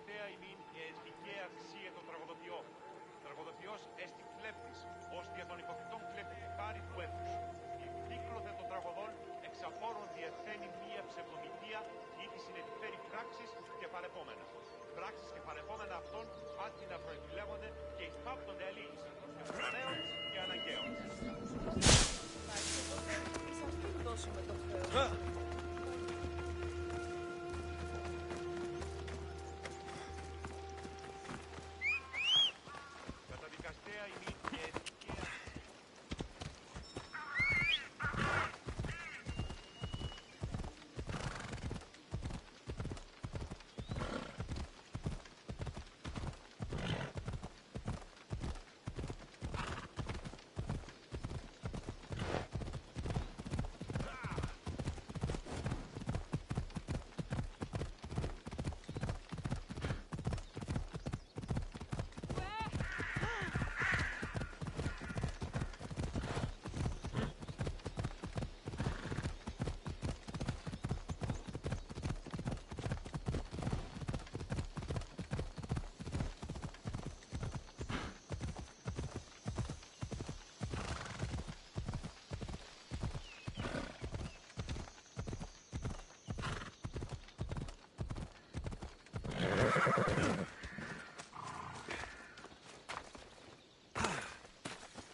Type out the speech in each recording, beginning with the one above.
καταδικαστέα ημίν η αισθηκαία αξία των τραγωδοποιών. Τραγωδοποιός έστι κλέπτης, ως δια των υποκριτών κλέπτη χάρη του έθους. Η κύκλωθε των τραγωδών εξαφόρων διευθαίνει μία ψευδομυθία ή τη συνεπιφέρει πράξεις και παρεπόμενα. Πράξεις και παρεπόμενα αυτών πάτη να προεπιλέγονται και εισπάπτονται αλλήλεις, ωραίων και αναγκαίων. Εις αυτήν δώσουμε το Θεό. Καταδικαστέα ημίν η αισθηκαία.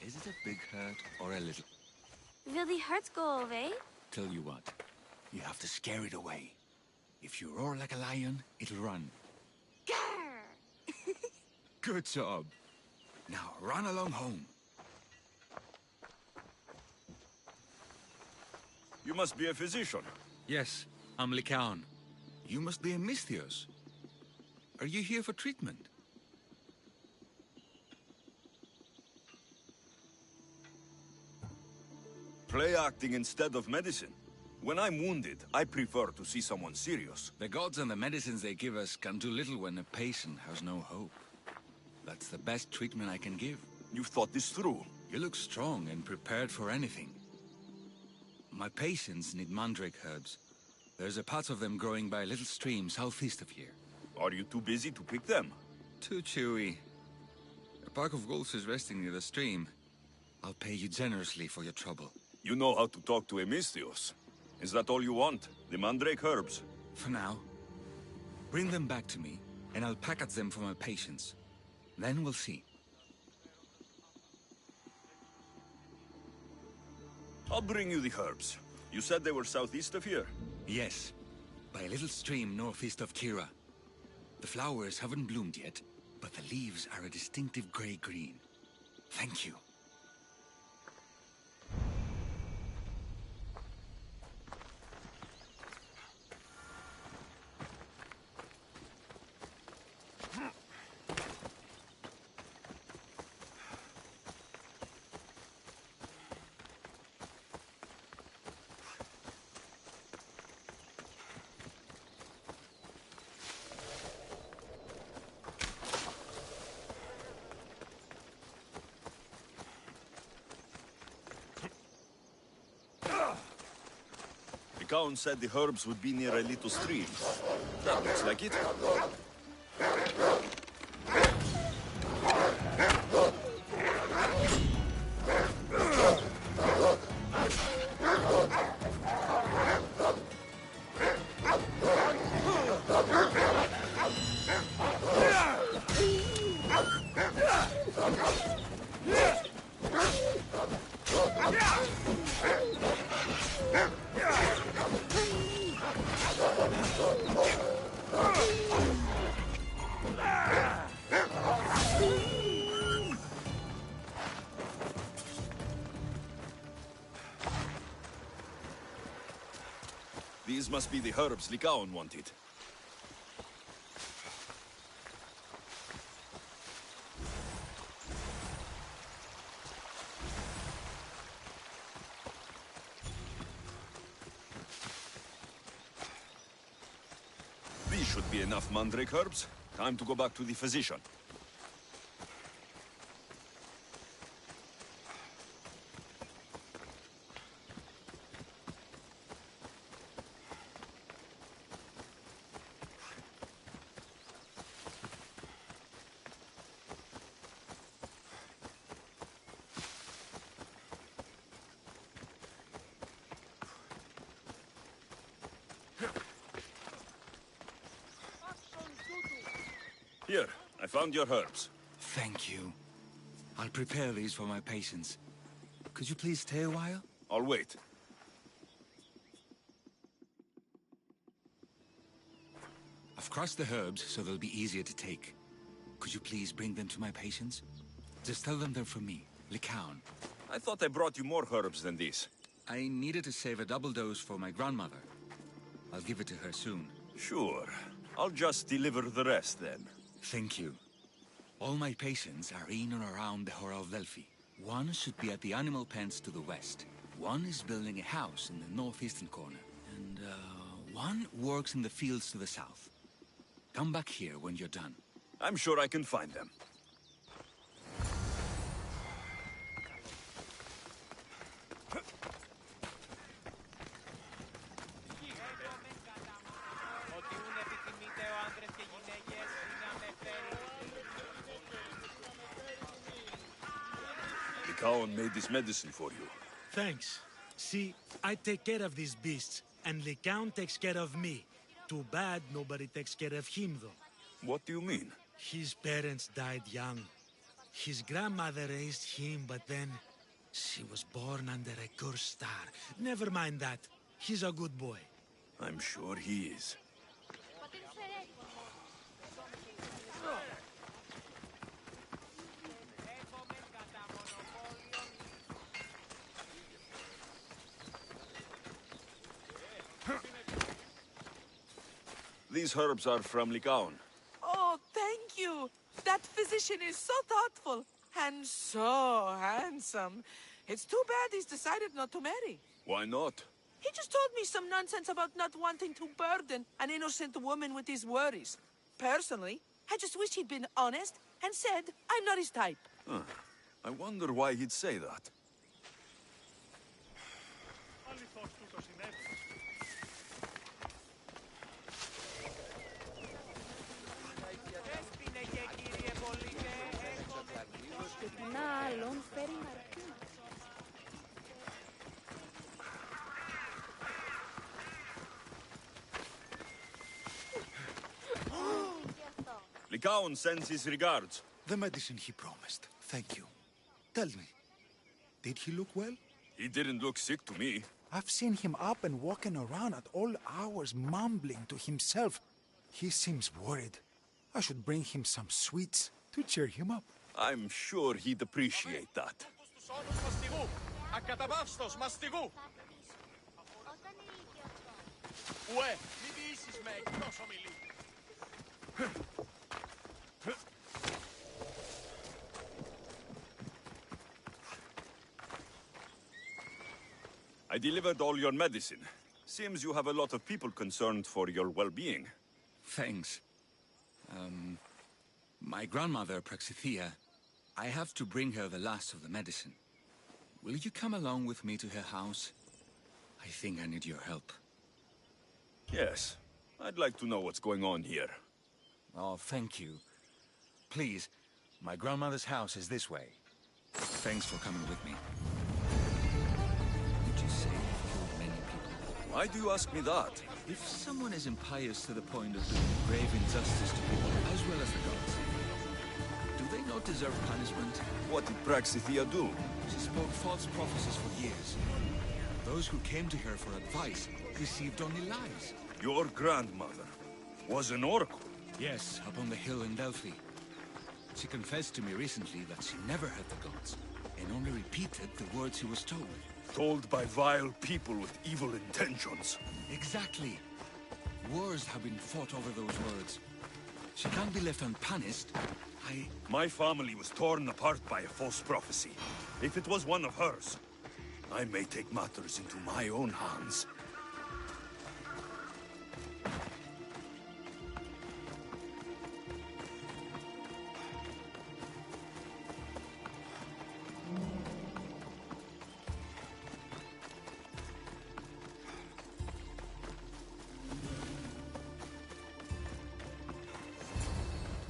Is it a big hurt or a little? Will the hurts go away? Tell you what, you have to scare it away. If you roar like a lion, it'll run. Grr! Good job. Now run along home. You must be a physician. Yes, I'm Lycaon. You must be a Misthios. Are you here for treatment? Play acting instead of medicine. When I'm wounded, I prefer to see someone serious. The gods and the medicines they give us can do little when a patient has no hope. That's the best treatment I can give. You've thought this through. You look strong and prepared for anything. My patients need mandrake herbs. There's a patch of them growing by a little stream southeast of here. Are you too busy to pick them? Too chewy. A pack of wolves is resting near the stream. I'll pay you generously for your trouble. You know how to talk to a Misthios. Is that all you want? The mandrake herbs? For now. Bring them back to me, and I'll package them for my patients. Then we'll see. I'll bring you the herbs. You said they were southeast of here? Yes, by a little stream northeast of Kira. The flowers haven't bloomed yet, but the leaves are a distinctive gray-green. Thank you. Count said the herbs would be near a little stream. That looks like it. These must be the herbs Lycaon wanted. These should be enough mandrake herbs. Time to go back to the physician. Here, I found your herbs. Thank you. I'll prepare these for my patients. Could you please stay a while? I'll wait. I've crushed the herbs so they'll be easier to take. Could you please bring them to my patients? Just tell them they're from me, Lycaon. I thought I brought you more herbs than these. I needed to save a double dose for my grandmother. I'll give it to her soon. Sure. I'll just deliver the rest then. Thank you. All my patients are in and around the Hora of Delphi. One should be at the animal pens to the west. One is building a house in the northeastern corner. And, one works in the fields to the south. Come back here when you're done. I'm sure I can find them. Lycaon made this medicine for you. Thanks. See, I take care of these beasts, and Lycaon takes care of me. Too bad nobody takes care of him, though. What do you mean? His parents died young. His grandmother raised him, but then she was born under a cursed star. Never mind that. He's a good boy. I'm sure he is. These herbs are from Lycaon. Oh, thank you. That physician is so thoughtful and so handsome. It's too bad he's decided not to marry. Why not? He just told me some nonsense about not wanting to burden an innocent woman with his worries. Personally, I just wish he'd been honest and said I'm not his type. Huh. I wonder why he'd say that. Lycaon sends his regards. The medicine he promised. Thank you. Tell me, did he look well? He didn't look sick to me. I've seen him up and walking around at all hours, mumbling to himself. He seems worried. I should bring him some sweets to cheer him up. I'm sure he'd appreciate that. I delivered all your medicine. Seems you have a lot of people concerned for your well-being. Thanks. My grandmother, Praxithea, I have to bring her the last of the medicine. Will you come along with me to her house? I think I need your help. Yes. I'd like to know what's going on here. Oh, thank you. Please, my grandmother's house is this way. Thanks for coming with me. Would you say you've killed many people? Why do you ask me that? If someone is impious to the point of doing grave injustice to people, as well as the gods, do they not deserve punishment? What did Praxithea do? She spoke false prophecies for years. Those who came to her for advice received only lies. Your grandmother was an oracle. Yes, up on the hill in Delphi. She confessed to me recently that she never heard the gods, and only repeated the words she was told. Told by vile people with evil intentions. Exactly. Wars have been fought over those words. She can't be left unpunished. My family was torn apart by a false prophecy. If it was one of hers, I may take matters into my own hands.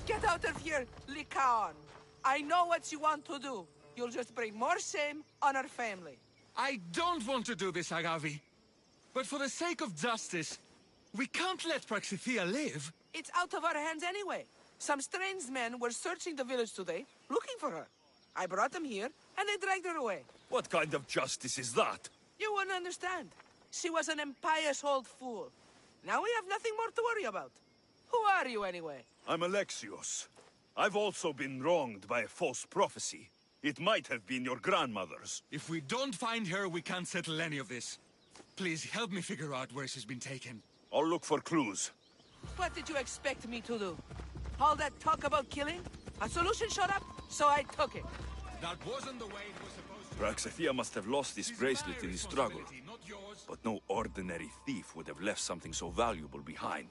Get out of here, Lycaon. I know what you want to do. You'll just bring more shame on our family. I don't want to do this, Agavi. But for the sake of justice, we can't let Praxithea live. It's out of our hands anyway. Some strange men were searching the village today, looking for her. I brought them here, and they dragged her away. What kind of justice is that? You wouldn't understand. She was an impious old fool. Now we have nothing more to worry about. Who are you, anyway? I'm Alexios. I've also been wronged by a false prophecy. It might have been your grandmother's. If we don't find her, we can't settle any of this. Please help me figure out where she's been taken. I'll look for clues. What did you expect me to do? All that talk about killing? A solution showed up, so I took it. That wasn't the way it was supposed to be. Praxithea must have lost this bracelet in the struggle. Responsibility, not yours. But no ordinary thief would have left something so valuable behind.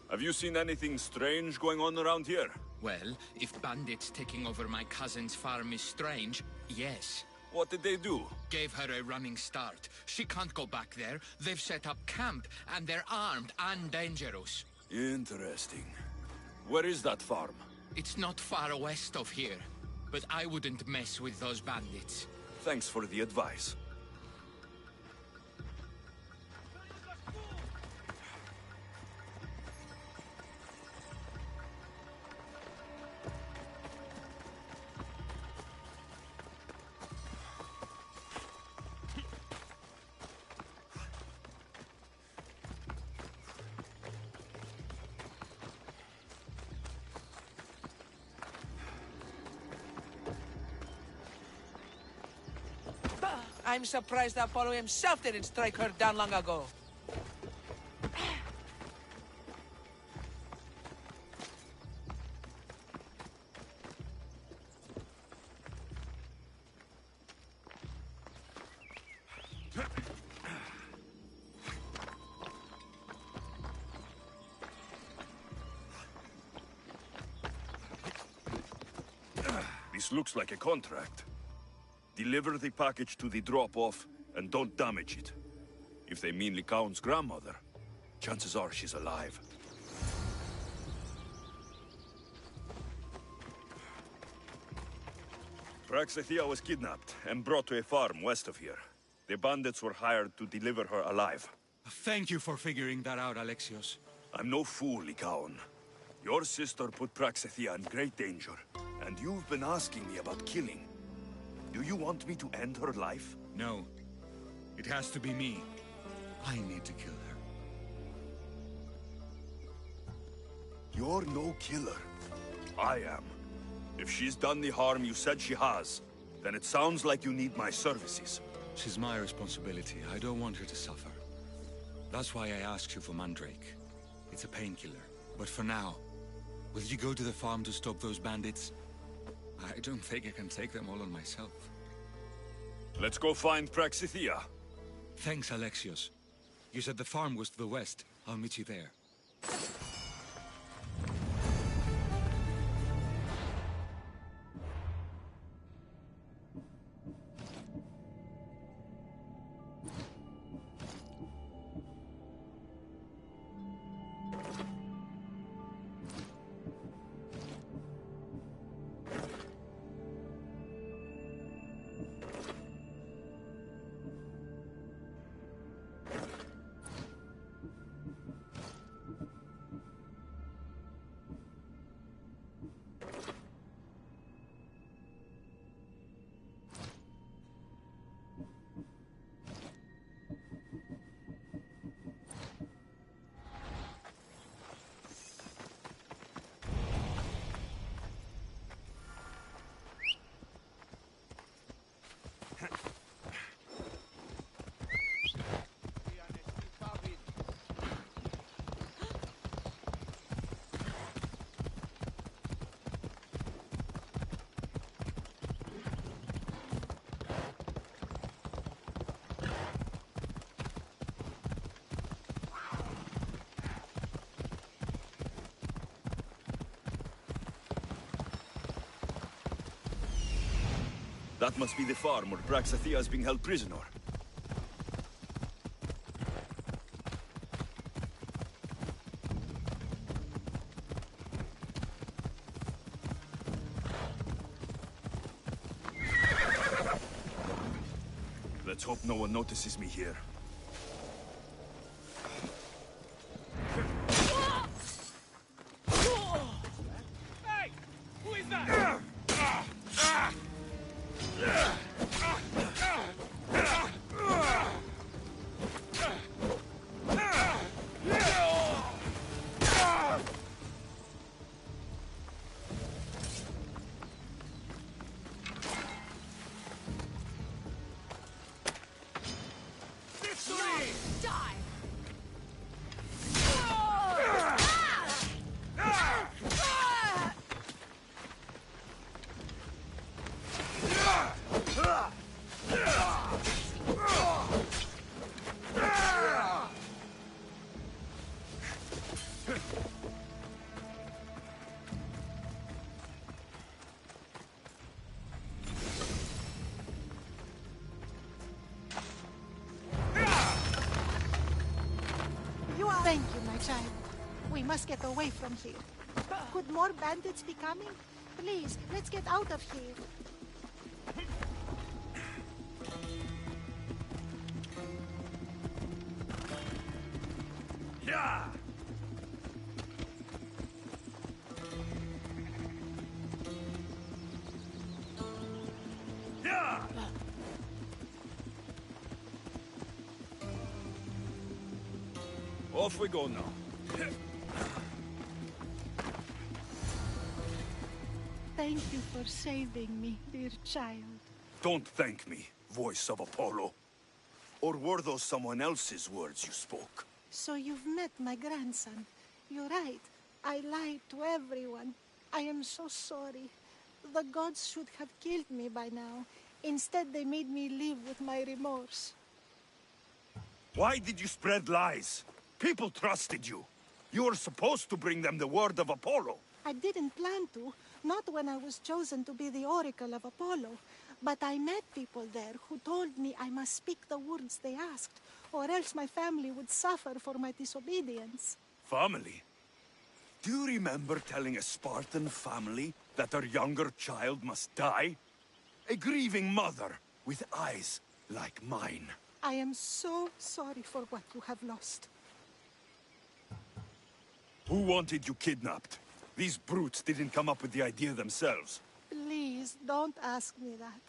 Have you seen anything strange going on around here? Well, if bandits taking over my cousin's farm is strange, yes. What did they do? Gave her a running start. She can't go back there. They've set up camp, and they're armed and dangerous. Interesting. Where is that farm? It's not far west of here, but I wouldn't mess with those bandits. Thanks for the advice. I'm surprised Apollo himself didn't strike her down long ago. This looks like a contract. Deliver the package to the drop-off, and don't damage it. If they mean Lycaon's grandmother, chances are she's alive. Praxithea was kidnapped and brought to a farm west of here. The bandits were hired to deliver her alive. Thank you for figuring that out, Alexios. I'm no fool, Lycaon. Your sister put Praxithea in great danger, and you've been asking me about killing. Do you want me to end her life? No. It has to be me. I need to kill her. You're no killer. I am. If she's done the harm you said she has, then it sounds like you need my services. She's my responsibility. I don't want her to suffer. That's why I asked you for Mandrake. It's a painkiller. But for now, will you go to the farm to stop those bandits? I don't think I can take them all on myself. Let's go find Praxithea. Thanks, Alexios. You said the farm was to the west. I'll meet you there. That must be the farm where Praxithea is being held prisoner. Let's hope no one notices me here. Hey! Who is that? Die! Thank you, my child. We must get away from here. Could more bandits be coming? Please, let's get out of here. Yeah! Yeah! Off we go now. Thank you for saving me, dear child. Don't thank me, voice of Apollo. Or were those someone else's words you spoke? So you've met my grandson. You're right. I lied to everyone. I am so sorry. The gods should have killed me by now. Instead, they made me live with my remorse. Why did you spread lies? People trusted you. You were supposed to bring them the word of Apollo. I didn't plan to, not when I was chosen to be the oracle of Apollo. But I met people there who told me I must speak the words they asked, or else my family would suffer for my disobedience. Family? Do you remember telling a Spartan family that their younger child must die? A grieving mother with eyes like mine. I am so sorry for what you have lost. Who wanted you kidnapped? These brutes didn't come up with the idea themselves. Please, don't ask me that.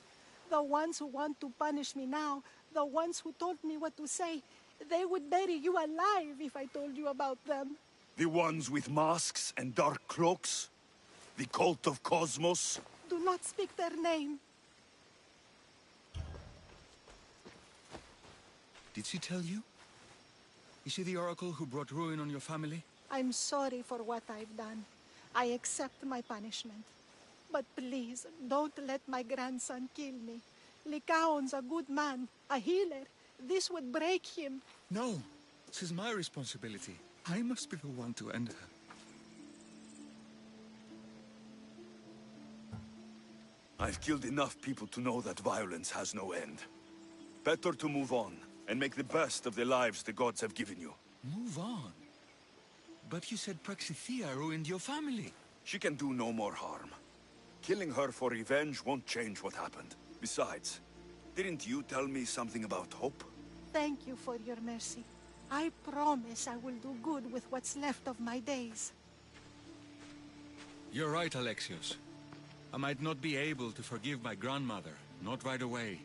The ones who want to punish me now, the ones who told me what to say, they would bury you alive if I told you about them. The ones with masks and dark cloaks? The cult of Cosmos? Do not speak their name. Did she tell you? Is she the oracle who brought ruin on your family? I'm sorry for what I've done. I accept my punishment. But please, don't let my grandson kill me. Lycaon's a good man, a healer. This would break him. No, this is my responsibility. I must be the one to end her. I've killed enough people to know that violence has no end. Better to move on and make the best of the lives the gods have given you. Move on? But you said Praxithea ruined your family. She can do no more harm. Killing her for revenge won't change what happened. Besides, didn't you tell me something about hope? Thank you for your mercy. I promise I will do good with what's left of my days. You're right, Alexios. I might not be able to forgive my grandmother, not right away.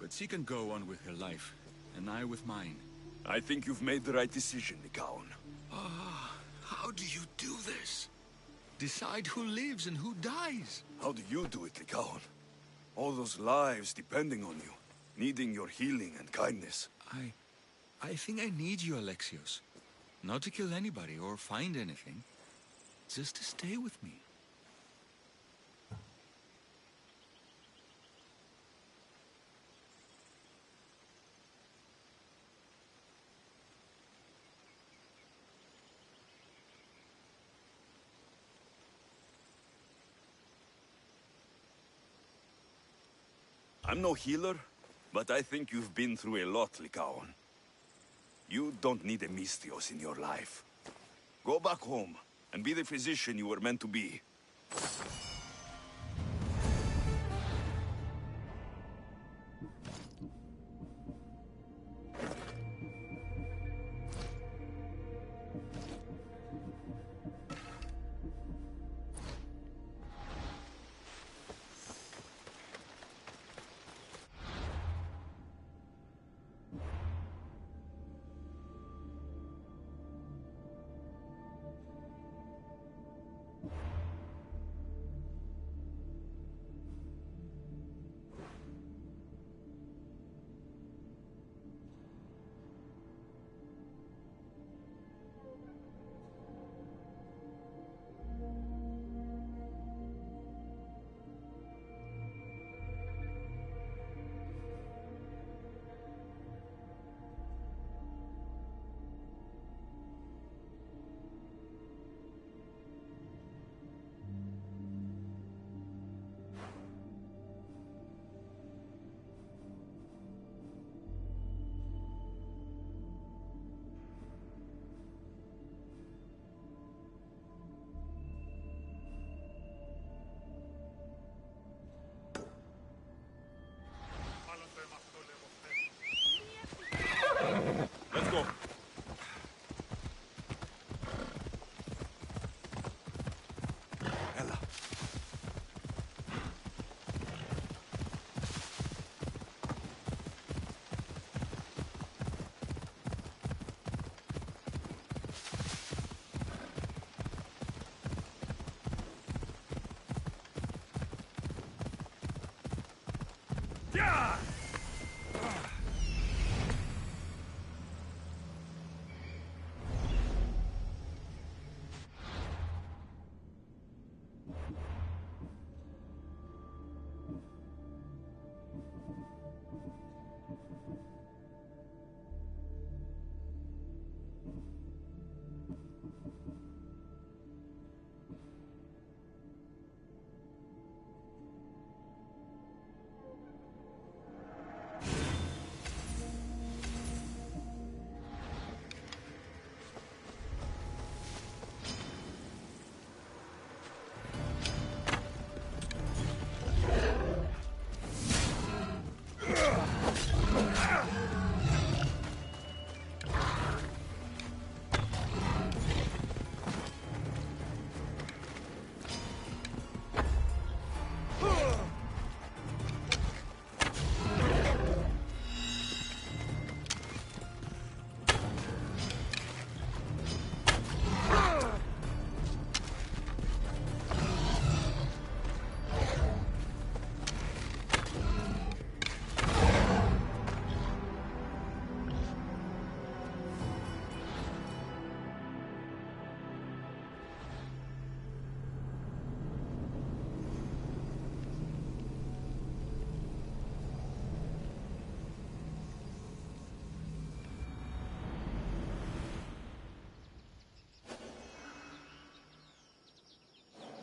But she can go on with her life, and I with mine. I think you've made the right decision, Lycaon. How do you do this? Decide who lives and who dies? How do you do it, Lycaon? All those lives depending on you, needing your healing and kindness. I think I need you, Alexios. Not to kill anybody or find anything. Just to stay with me. I'm no healer, but I think you've been through a lot, Lycaon. You don't need a Misthios in your life. Go back home, and be the physician you were meant to be.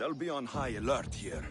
They'll be on high alert here.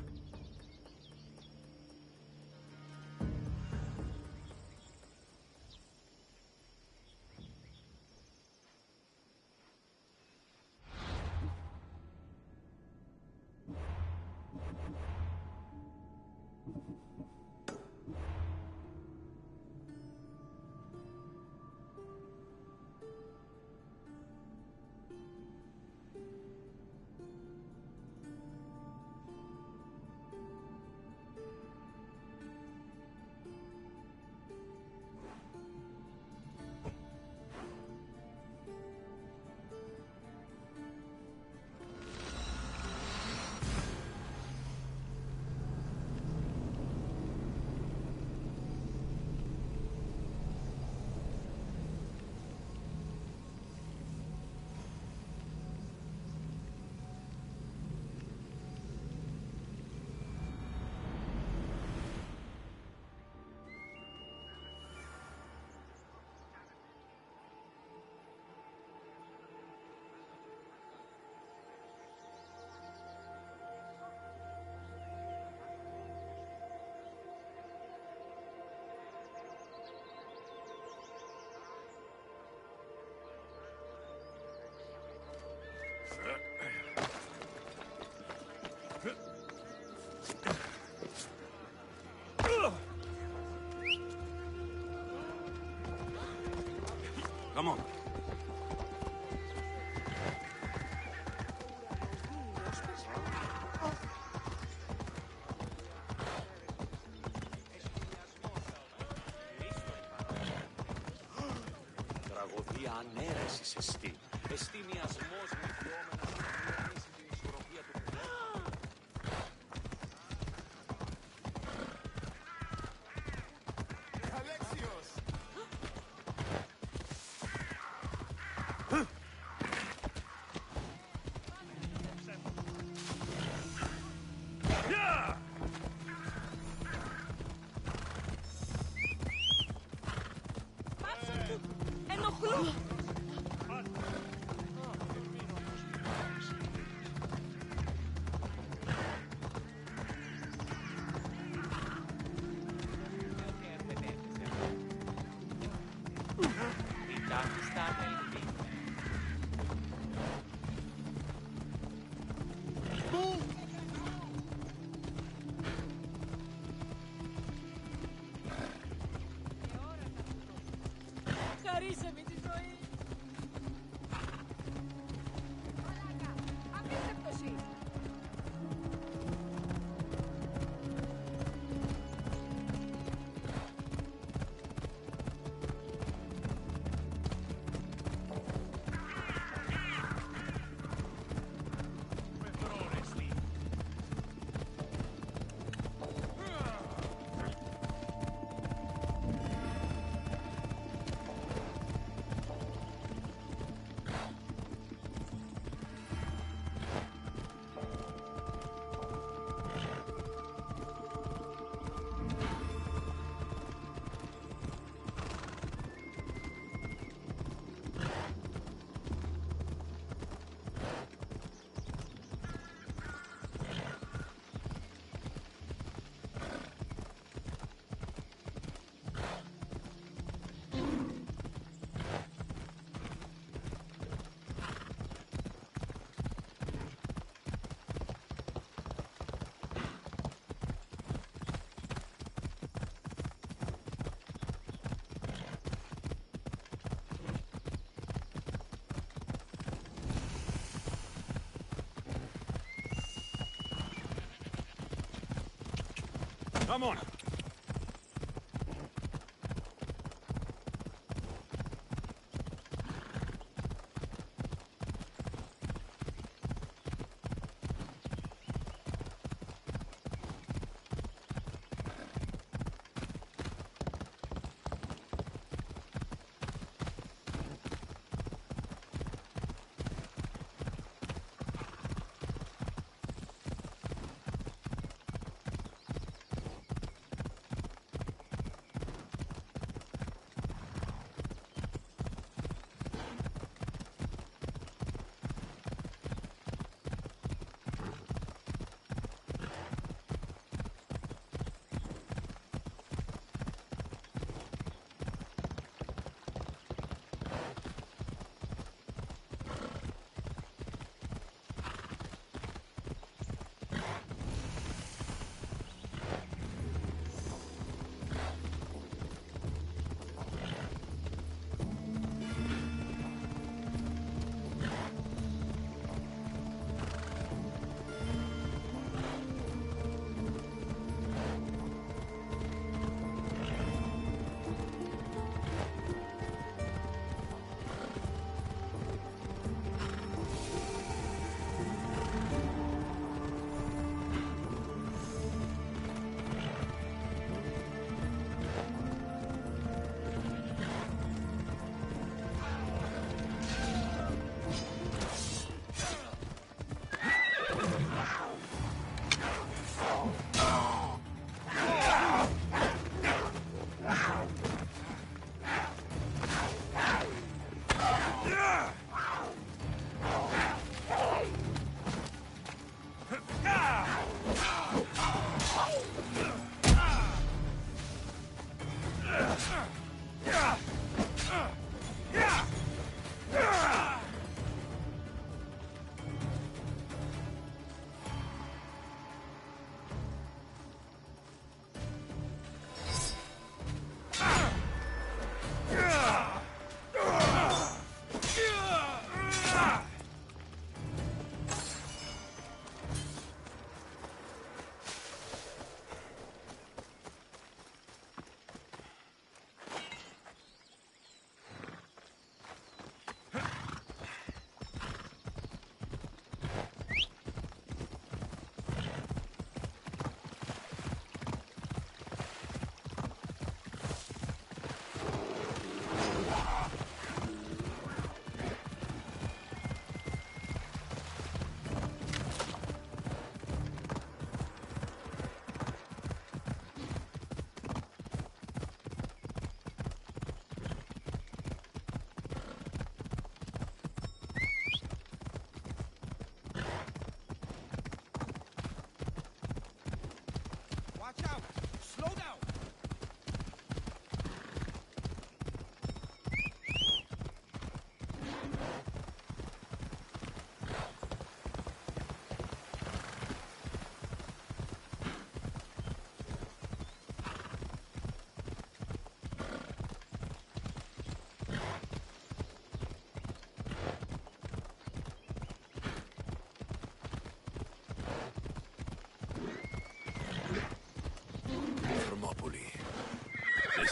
Come on. Τραγωδία ανέρεσης εστί. Εστί μοιασμός με φιόμενα να διονύσει την ισορροπία του πνεύματος. Αλέξιος! Ενοχλούν! Χαρίσε με τη ζωή! Απίστευτος είναι! Come on.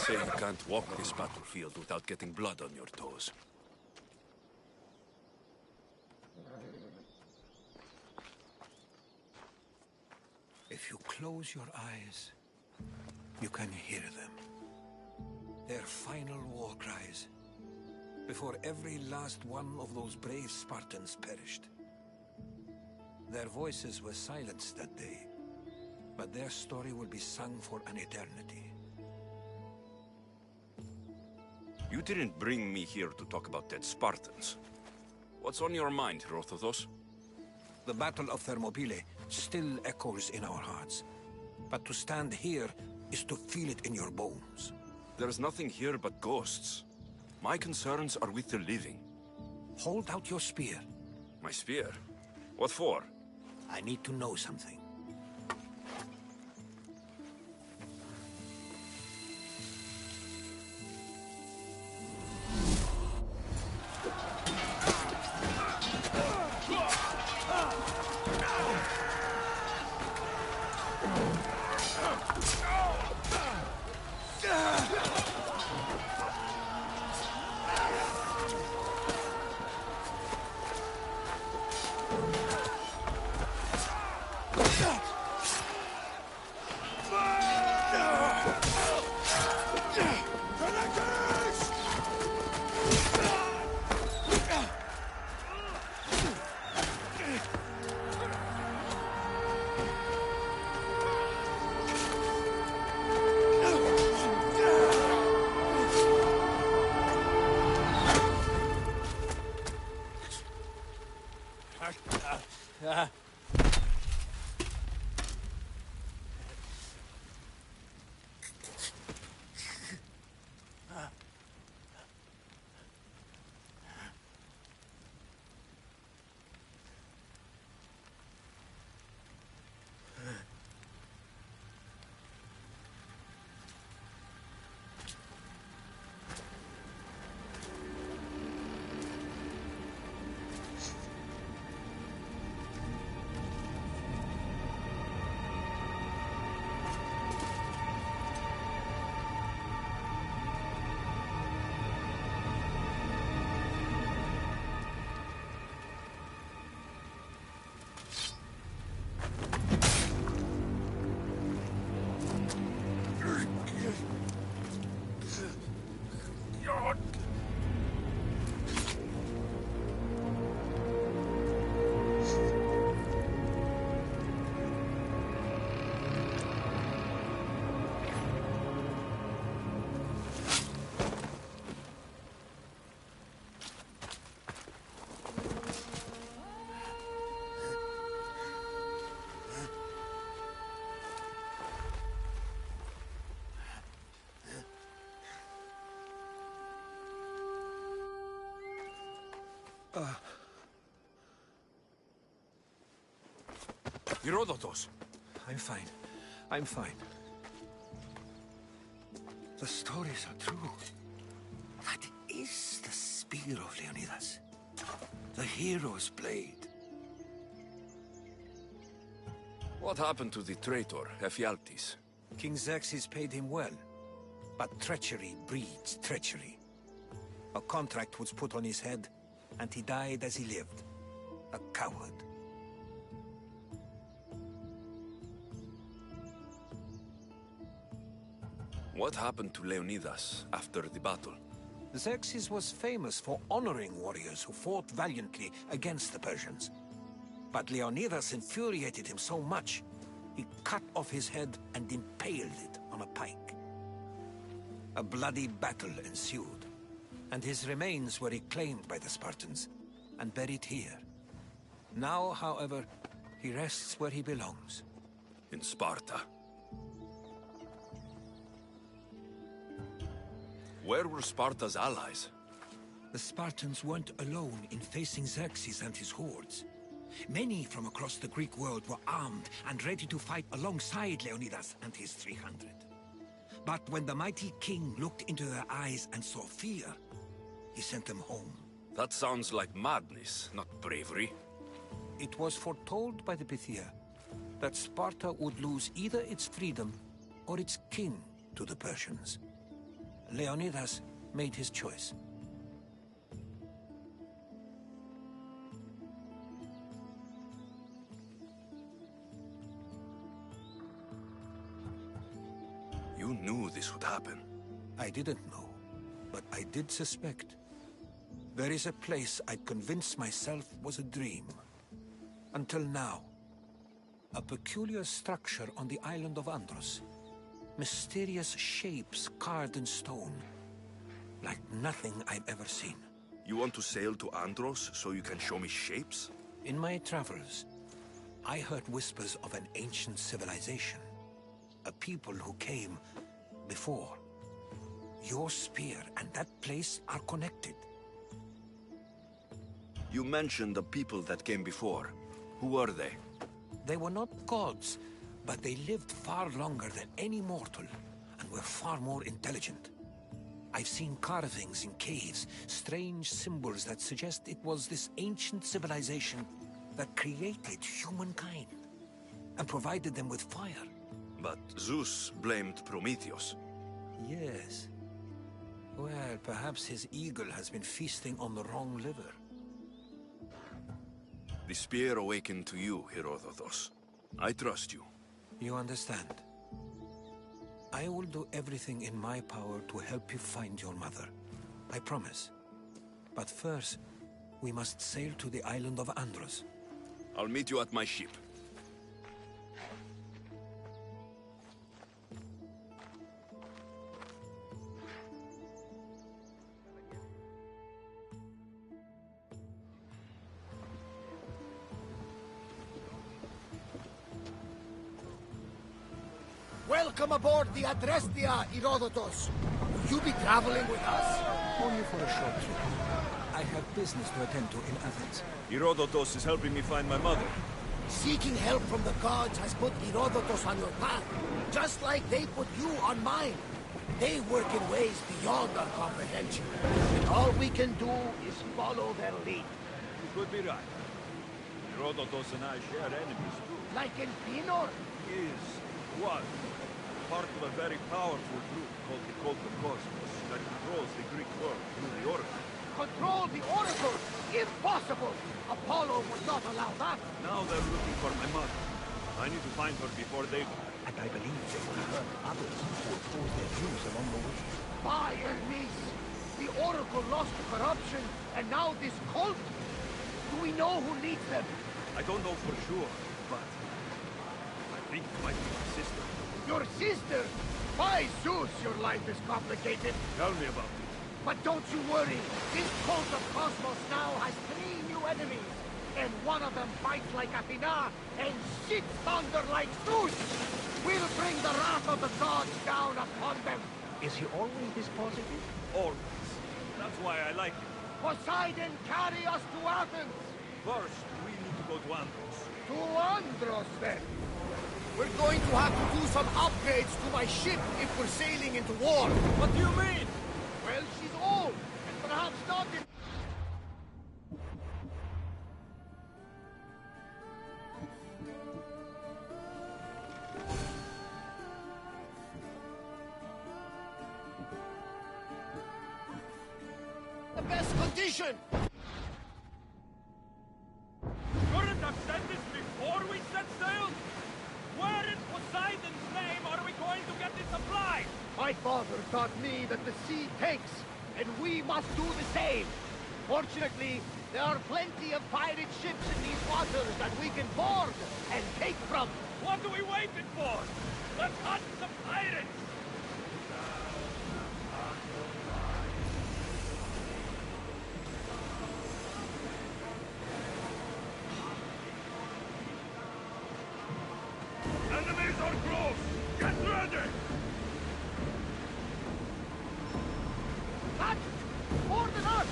say you can't walk this battlefield without getting blood on your toes. If you close your eyes, you can hear them. Their final war cries, before every last one of those brave Spartans perished. Their voices were silenced that day, but their story will be sung for an eternity. You didn't bring me here to talk about dead Spartans. What's on your mind, Herodotus? The Battle of Thermopylae still echoes in our hearts. But to stand here is to feel it in your bones. There's nothing here but ghosts. My concerns are with the living. Hold out your spear. My spear? What for? I need to know something. Herodotus! I'm fine. I'm fine. The stories are true. That is the spear of Leonidas. The hero's blade. What happened to the traitor, Ephialtes? King Xerxes paid him well. But treachery breeds treachery. A contract was put on his head, and he died as he lived. A coward. What happened to Leonidas after the battle? Xerxes was famous for honoring warriors who fought valiantly against the Persians. But Leonidas infuriated him so much, he cut off his head and impaled it on a pike. A bloody battle ensued, and his remains were reclaimed by the Spartans and buried here. Now, however, he rests where he belongs. In Sparta. Where were Sparta's allies? The Spartans weren't alone in facing Xerxes and his hordes. Many from across the Greek world were armed and ready to fight alongside Leonidas and his 300. But when the mighty king looked into their eyes and saw fear, he sent them home. That sounds like madness, not bravery. It was foretold by the Pythia that Sparta would lose either its freedom or its king to the Persians. Leonidas made his choice. You knew this would happen. I didn't know, but I did suspect. There is a place I'd convinced myself was a dream. Until now. A peculiar structure on the island of Andros. Mysterious shapes carved in stone. Like nothing I've ever seen. You want to sail to Andros so you can show me shapes? In my travels, I heard whispers of an ancient civilization. A people who came before. Your spear and that place are connected. You mentioned the people that came before. Who are they? They were not gods, but they lived far longer than any mortal, and were far more intelligent. I've seen carvings in caves, strange symbols that suggest it was this ancient civilization that created humankind, and provided them with fire. But Zeus blamed Prometheus. Yes. Well, perhaps his eagle has been feasting on the wrong liver. The spear awakened to you, Herodotus. I trust you. You understand. I will do everything in my power to help you find your mother. I promise. But first, we must sail to the island of Andros. I'll meet you at my ship. Welcome aboard the Adrestia, Herodotus. Will you be traveling with us? Only for a short trip. I have business to attend to in Athens. Herodotus is helping me find my mother. Seeking help from the gods has put Herodotus on your path, just like they put you on mine. They work in ways beyond our comprehension, and all we can do is follow their lead. You could be right. Herodotus and I share enemies too. Like in Pinor? Was part of a very powerful group called the Cult of Cosmos that controls the Greek world through the Oracle. Control the Oracle? Impossible! Apollo would not allow that. Now they're looking for my mother. I need to find her before they do. And I believe they will hurt others who oppose their views along the way. By Hermes! The Oracle lost to corruption, and now this cult? Do we know who leads them? I don't know for sure, but I think it might be my sister. Your sister? By Zeus, your life is complicated. Tell me about it. But don't you worry. This cult of Cosmos now has 3 new enemies. And one of them fights like Athena and shits thunder like Zeus. We'll bring the wrath of the gods down upon them. Is he always this positive? Always. That's why I like him. Poseidon, carry us to Athens. First, we need to go to Andros. To Andros, then. We're going to have to do some upgrades to my ship if we're sailing into war. What do you mean? Well, she's old, and perhaps not in... the best condition! Couldn't have said this before we set sail? Where in Poseidon's name are we going to get this supplies? My father taught me that the sea takes, and we must do the same. Fortunately, there are plenty of pirate ships in these waters that we can board and take from. What are we waiting for? Let's hunt some pirates! Enemies are close! Get ready! That! More than us!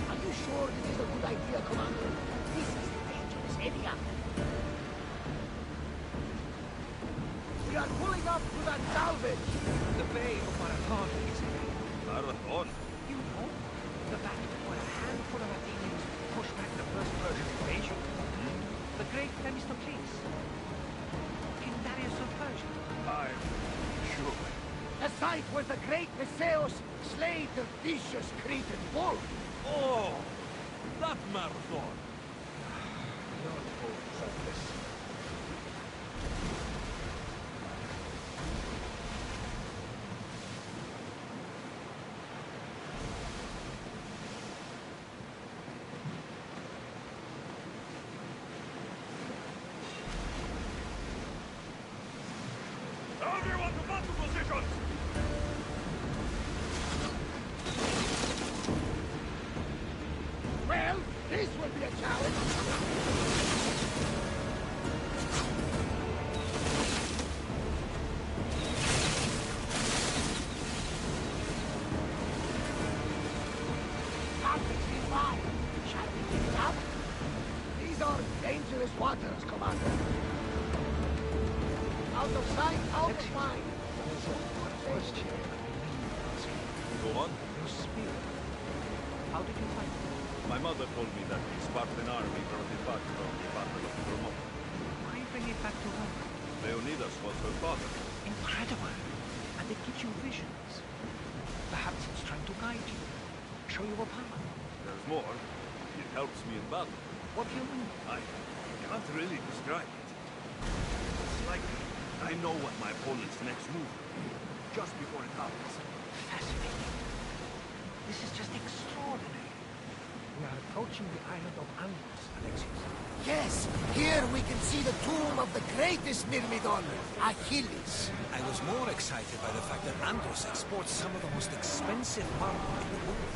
Are you sure this is a good idea, Commander? This is a dangerous area. We are pulling up to that salvage. The Bay of Marathon is here. Marathon? You know, the battle where a handful of Athenians pushed back the first Persian invasion. The great Themistocles. King Darius of Persia. Aye. site where the great Theseus slayed the vicious Cretan bull. Oh, that marathon. Not hopeless. Everyone to battle positions! Well, this will be a challenge. Perfectly fine. Shall we give it up? These are dangerous waters, Commander. Out of sight, out of mind. Question. Go on. Your spear. How did you find it? My mother told me that the Spartan army brought it back from the Battle of Thermopylae. Why bring it back to her? Leonidas was her father. Incredible. And it gives you visions. Perhaps it's trying to guide you. Show you a power. There's more. It helps me in battle. What do you mean? I can't really describe it. It's like I know what my opponent's next move will be, just before it happens. Fascinating. This is just extraordinary. We are approaching the island of Andros, Alexius. Yes, here we can see the tomb of the greatest Myrmidon, Achilles. I was more excited by the fact that Andros exports some of the most expensive marble in the world.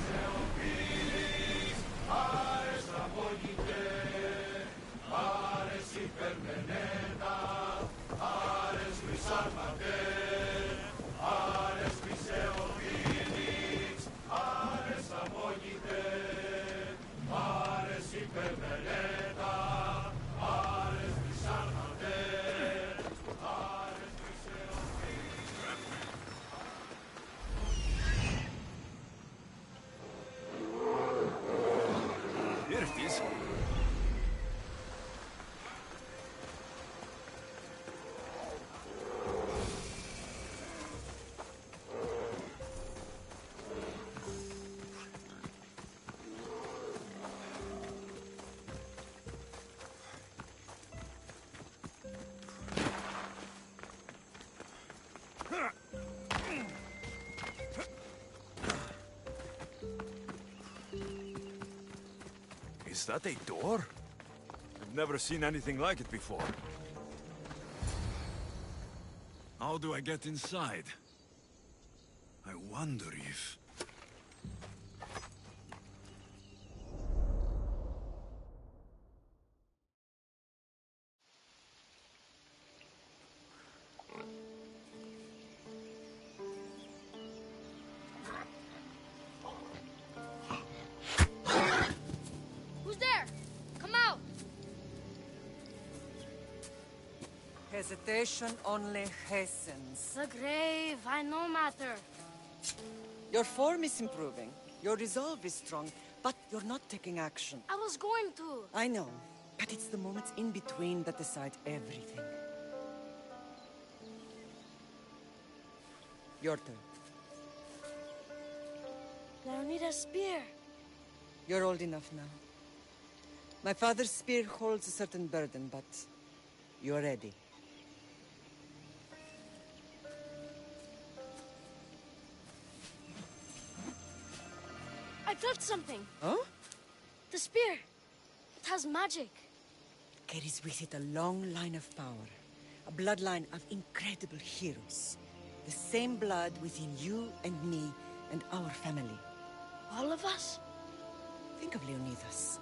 Here it is. Is that a door? I've never seen anything like it before. How do I get inside? I wonder if... Who's there? Come out! Hesitation only hastens. The grave, I no matter. Your form is improving. Your resolve is strong, but you're not taking action. I was going to. I know, but it's the moments in between that decide everything. Your turn. Leonidas' spear. You're old enough now. My father's spear holds a certain burden, but you're ready. I touched something. Oh? The spear. It has magic. Carries with it a long line of power. A bloodline of incredible heroes. The same blood within you and me and our family. All of us? Think of Leonidas.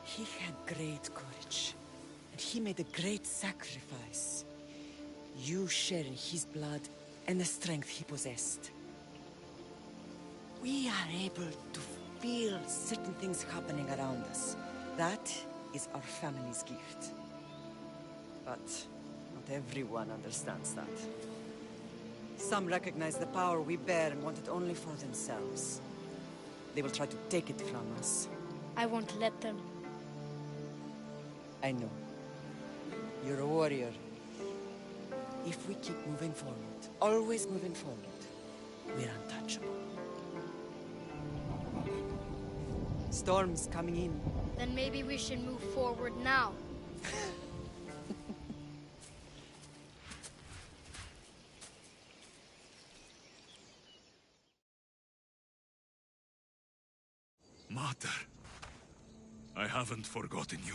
He had great courage. And he made a great sacrifice. You share in his blood and the strength he possessed. We are able to feel certain things happening around us. That is our family's gift. But not everyone understands that. Some recognize the power we bear and want it only for themselves. They will try to take it from us. I won't let them. I know. You're a warrior. If we keep moving forward, always moving forward, we're untouchable. Storm's coming in. Then maybe we should move forward now. Mater, I haven't forgotten you.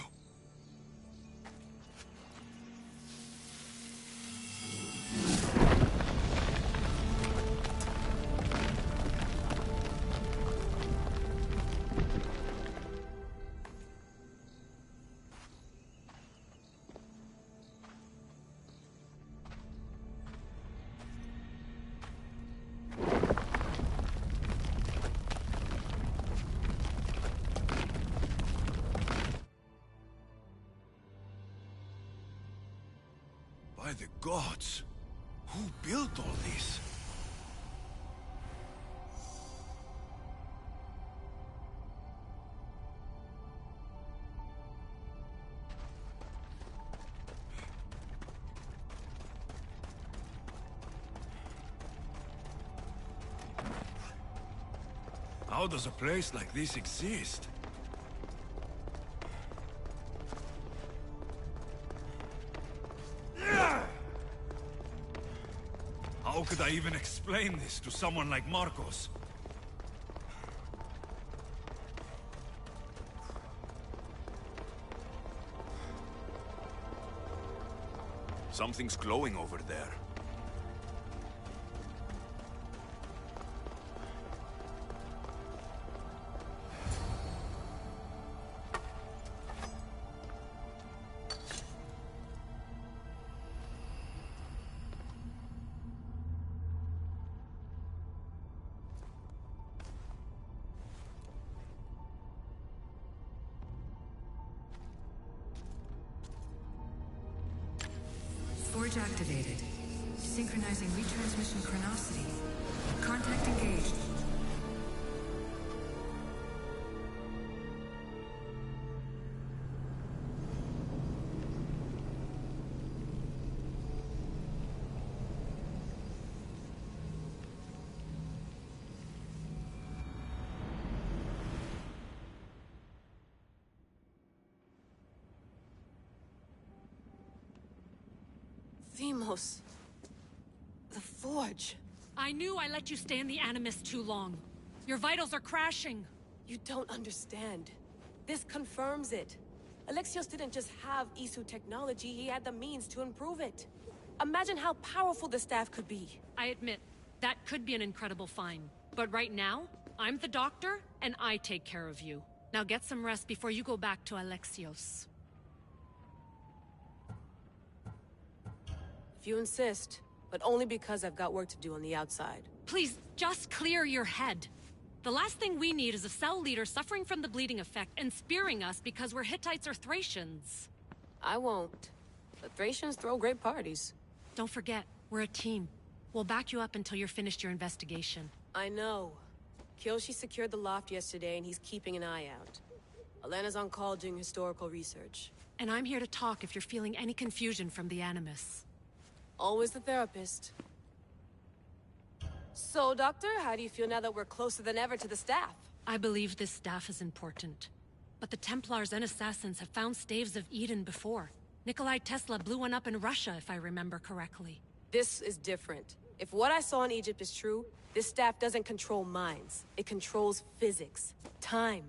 By the gods! Who built all this? How does a place like this exist? How could I even explain this to someone like Marcos? Something's glowing over there. Forge activated. Synchronizing retransmission chronicity. Contact engaged. Deimos. The Forge. I knew I let you stay in the Animus too long. Your vitals are crashing. You don't understand. This confirms it. Alexios didn't just have Isu technology, he had the means to improve it. Imagine how powerful the staff could be. I admit, that could be an incredible find. But right now, I'm the doctor, and I take care of you. Now get some rest before you go back to Alexios. If you insist, but only because I've got work to do on the outside. Please, just clear your head. The last thing we need is a cell leader suffering from the bleeding effect and spearing us because we're Hittites or Thracians. I won't. The Thracians throw great parties. Don't forget, we're a team. We'll back you up until you're finished your investigation. I know. Kyoshi secured the loft yesterday and he's keeping an eye out. Elena's on call doing historical research. And I'm here to talk if you're feeling any confusion from the Animus. Always the therapist. So, Doctor, how do you feel now that we're closer than ever to the staff? I believe this staff is important. But the Templars and Assassins have found staves of Eden before. Nikolai Tesla blew one up in Russia, if I remember correctly. This is different. If what I saw in Egypt is true, this staff doesn't control minds. It controls physics, time.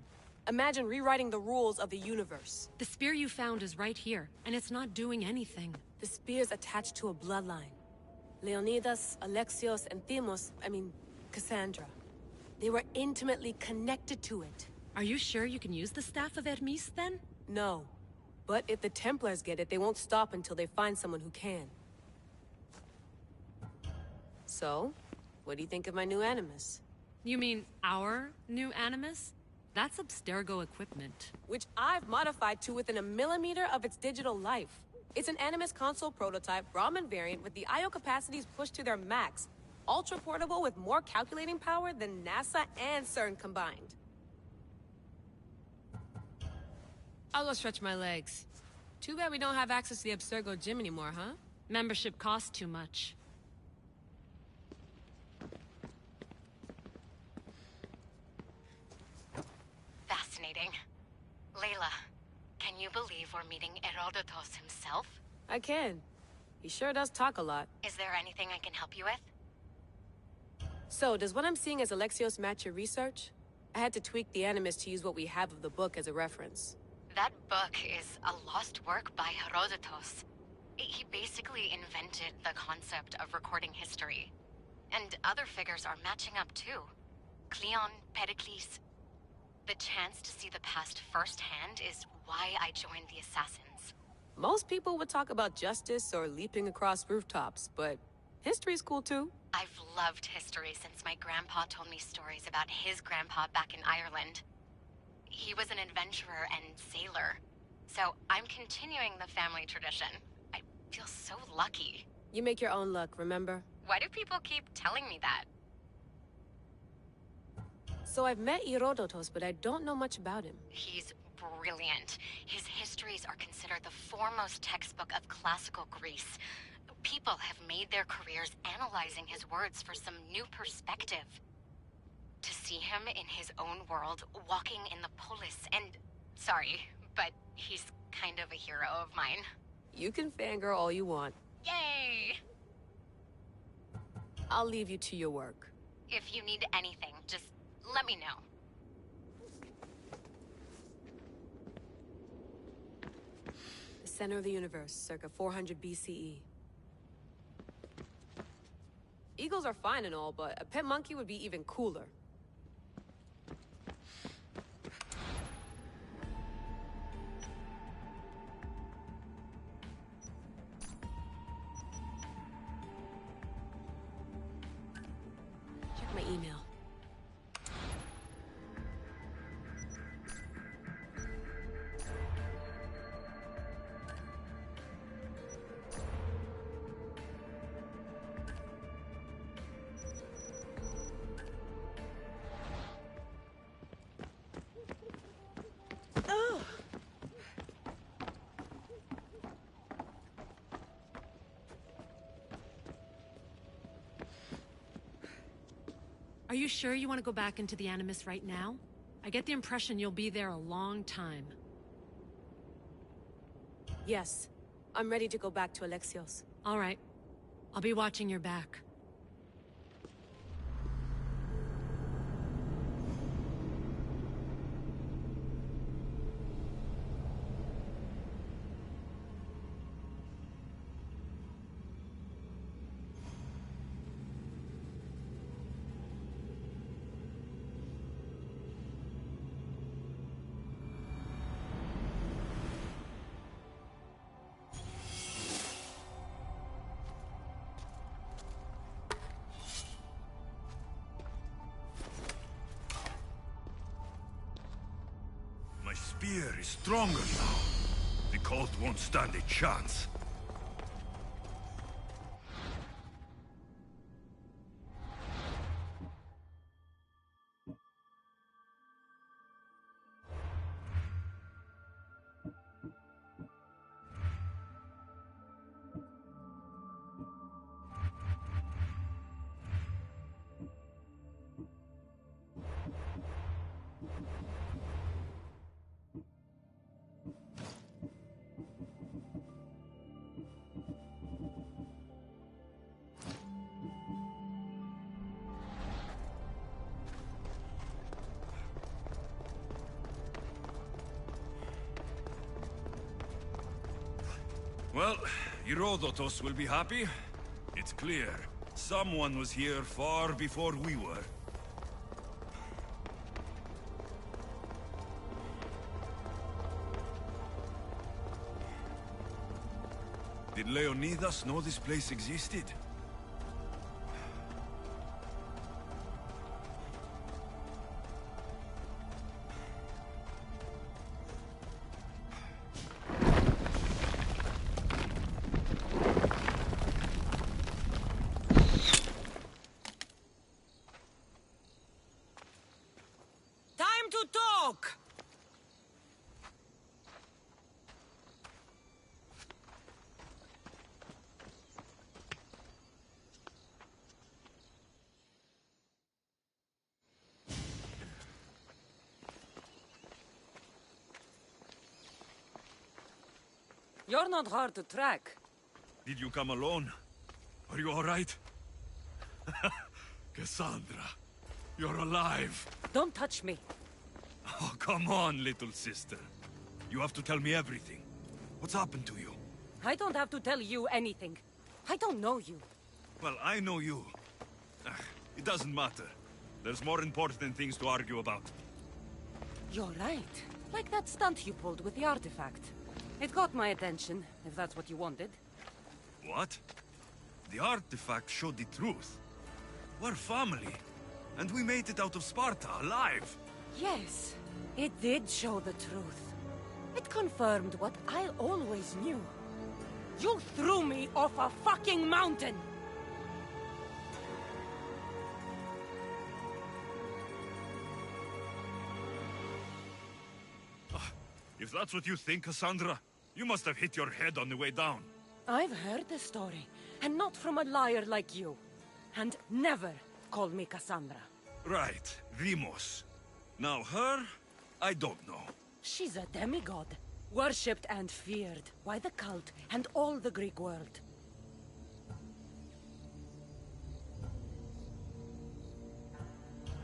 Imagine rewriting the rules of the universe. The spear you found is right here, and it's not doing anything. The spear's attached to a bloodline. Leonidas, Alexios, and Cassandra. They were intimately connected to it. Are you sure you can use the Staff of Hermes, then? No. But if the Templars get it, they won't stop until they find someone who can. So, what do you think of my new Animus? You mean our new Animus? That's Abstergo equipment. Which I've modified to within a millimeter of its digital life. It's an Animus console prototype, Brahmin variant, with the I/O capacities pushed to their max. Ultra-portable with more calculating power than NASA and CERN combined. I'll go stretch my legs. Too bad we don't have access to the Abstergo gym anymore, huh? Membership costs too much. Layla, can you believe we're meeting Herodotos himself? I can. He sure does talk a lot. Is there anything I can help you with? So, does what I'm seeing as Alexios match your research? I had to tweak the Animus to use what we have of the book as a reference. That book is a lost work by Herodotos. He basically invented the concept of recording history. And other figures are matching up too. Cleon, Pericles. The chance to see the past firsthand is why I joined the Assassins. Most people would talk about justice or leaping across rooftops, but history's cool too. I've loved history since my grandpa told me stories about his grandpa back in Ireland. He was an adventurer and sailor, so I'm continuing the family tradition. I feel so lucky. You make your own luck, remember? Why do people keep telling me that? So I've met Herodotos, but I don't know much about him. He's brilliant. His histories are considered the foremost textbook of classical Greece. People have made their careers analyzing his words for some new perspective. To see him in his own world, walking in the polis, and... Sorry, but he's kind of a hero of mine. You can fangirl all you want. Yay! I'll leave you to your work. If you need anything, just let me know. The center of the universe, circa 400 BCE. Eagles are fine and all, but a pet monkey would be even cooler. Check my email. Are you sure you want to go back into the Animus right now? I get the impression you'll be there a long time. Yes. I'm ready to go back to Alexios. All right. I'll be watching your back. My spear is stronger now. The cult won't stand a chance. Well, Herodotos will be happy. It's clear. Someone was here far before we were. Did Leonidas know this place existed? Time to talk! You're not hard to track. Did you come alone? Are you all right? Cassandra, you're alive. Don't touch me. Oh, come on, little sister. You have to tell me everything. What's happened to you? I don't have to tell you anything. I don't know you. Well, I know you. It doesn't matter. There's more important things to argue about. You're right. Like that stunt you pulled with the artifact. It got my attention, if that's what you wanted. What? The artifact showed the truth. We're family. And we made it out of Sparta, alive. Yes, it did show the truth. It confirmed what I always knew. You threw me off a fucking mountain! If that's what you think, Cassandra, you must have hit your head on the way down. I've heard the story, and not from a liar like you. And never call me Cassandra. Right, Demos. Now her, I don't know. She's a demigod, worshipped and feared by the cult and all the Greek world.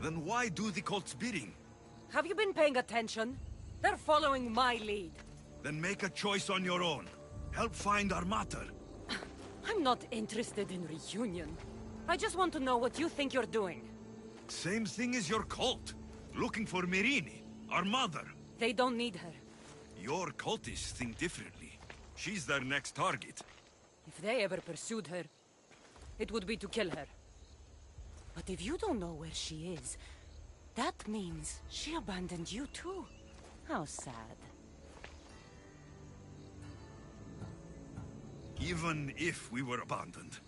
Then why do the cult's bidding? Have you been paying attention? They're following my lead. Then make a choice on your own. Help find our mater. I'm not interested in reunion. I just want to know what you think you're doing. Same thing as your cult. Looking for Myrrine, our mother. They don't need her. Your cultists think differently. She's their next target. If they ever pursued her, it would be to kill her. But if you don't know where she is, that means she abandoned you too. How sad. Even if we were abandoned,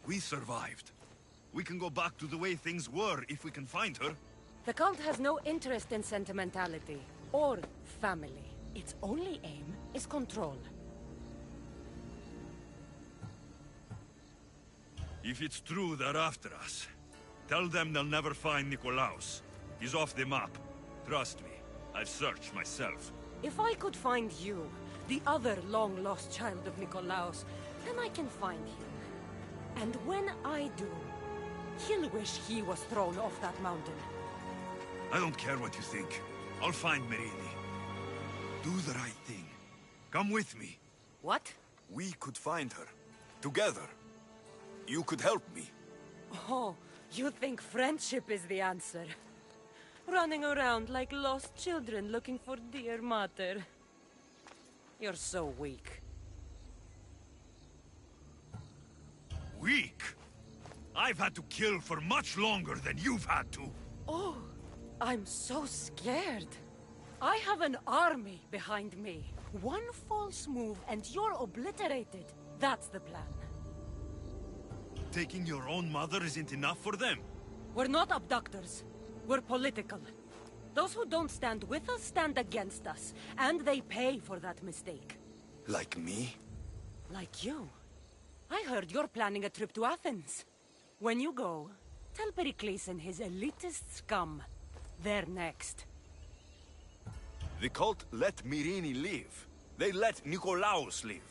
we survived. We can go back to the way things were if we can find her. The cult has no interest in sentimentality or family. Its only aim is control. If it's true they're after us, tell them they'll never find Nikolaos. He's off the map. Trust me, I've searched myself. If I could find you, the other long-lost child of Nikolaos, then I can find him. And when I do, he'll wish he was thrown off that mountain. I don't care what you think. I'll find Myrrine. Do the right thing. Come with me. What? We could find her. Together. You could help me. Oh, you think friendship is the answer? Running around like lost children looking for dear mater. You're so weak. Weak? I've had to kill for much longer than you've had to. Oh, I'm so scared. I have an army behind me. One false move and you're obliterated. That's the plan. Taking your own mother isn't enough for them? We're not abductors. We're political. Those who don't stand with us stand against us. And they pay for that mistake. Like me? Like you. I heard you're planning a trip to Athens. When you go, tell Pericles and his elitist scum they're next. The cult let Myrrine live. They let Nikolaos live.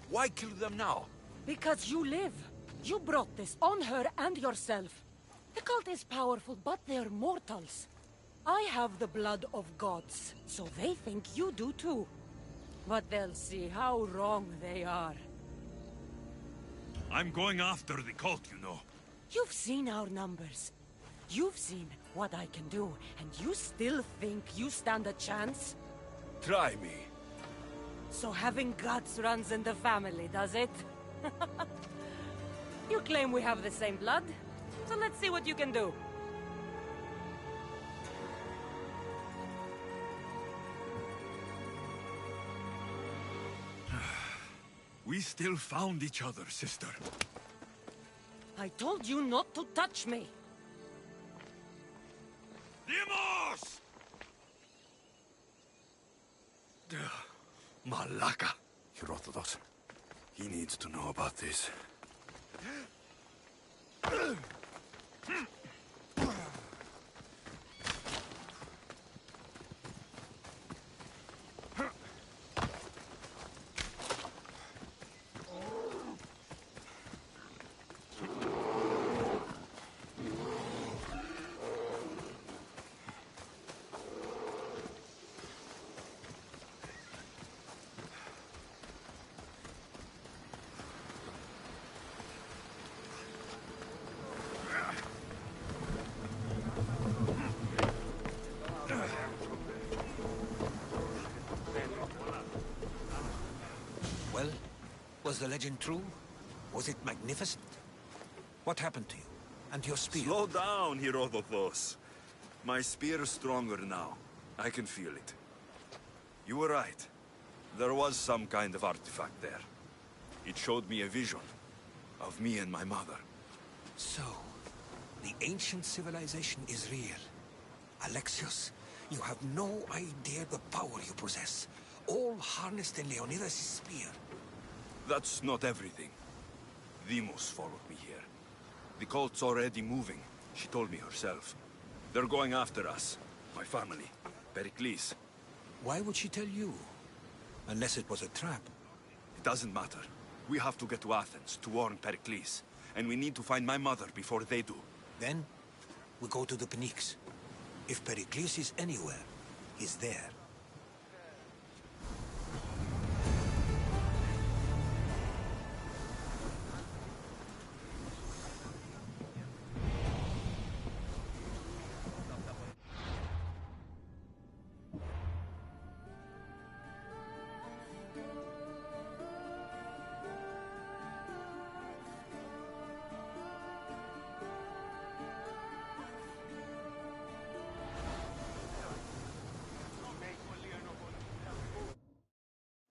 Why kill them now? Because you live. You brought this on her and yourself. The cult is powerful, but they're mortals. I have the blood of gods, so they think you do too. But they'll see how wrong they are. I'm going after the cult, you know. You've seen our numbers. You've seen what I can do, and you still think you stand a chance? Try me. So having guts runs in the family, does it? You claim we have the same blood, so let's see what you can do. We still found each other, sister. I told you not to touch me. Demos! Malaka. Herodotus. He needs to know about this. Was the legend true? Was it magnificent? What happened to you? And your spear? Slow down, Herodotos. My spear is stronger now. I can feel it. You were right. There was some kind of artifact there. It showed me a vision of me and my mother. So, the ancient civilization is real. Alexios, you have no idea the power you possess. All harnessed in Leonidas' spear. That's not everything. Deimos followed me here. The cult's already moving, she told me herself. They're going after us. My family. Pericles. Why would she tell you? Unless it was a trap. It doesn't matter. We have to get to Athens to warn Pericles. And we need to find my mother before they do. Then, we go to the Pnyx. If Pericles is anywhere, he's there.